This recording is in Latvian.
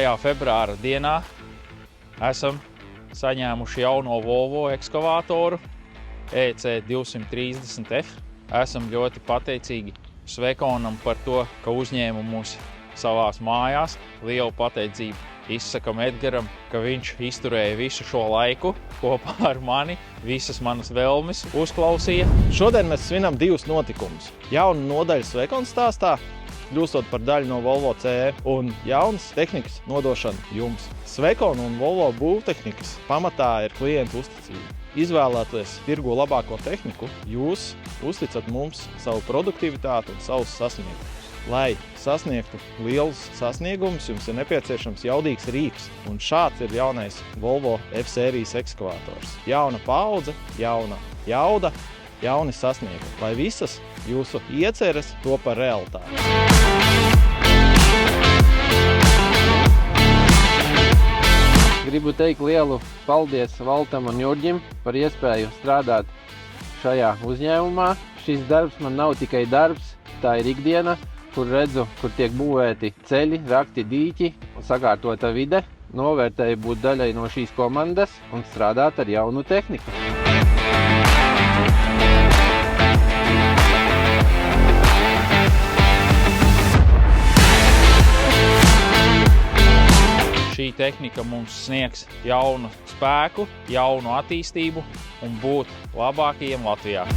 šajā februāra dienā esam saņēmuši jauno Volvo ekskavātoru EC 230F. Esam ļoti pateicīgi Svekonam par to, ka uzņēma mūs savās mājās. Lielu pateicību izsakam Edgaram, ka viņš izturēja visu šo laiku kopā ar mani, visas manas vēlmes uzklausīja. Šodien mēs svinam divus notikumus. Jaunu nodaļu Svekona stāstā, kļūstot par daļu no Volvo CE, un jaunas tehnikas nodošanu jums. Svekona un Volvo būvtehnikas pamatā ir klientu uzticība. Izvēlēties tirgu labāko tehniku, jūs uzticat mums savu produktivitāti un savus sasniegumus. Lai sasniegtu lielus sasniegumus, jums ir nepieciešams jaudīgs rīks, un šāds ir jaunais Volvo F-sērijas ekskavātors. Jauna paudze, jauna jauda, jauni sasniegumi, lai visas jūsu ieceres top par realitāti. Gribu teikt lielu paldies Valtam un Jurģim par iespēju strādāt šajā uzņēmumā. Šis darbs man nav tikai darbs, tā ir ikdiena, kur redzu, kur tiek būvēti ceļi, rakti dīķi un sakārtota vide. Novērtēju būt daļai no šīs komandas un strādāt ar jaunu tehniku. Šī tehnika mums sniegs jaunu spēku, jaunu attīstību un būt labākajiem Latvijā.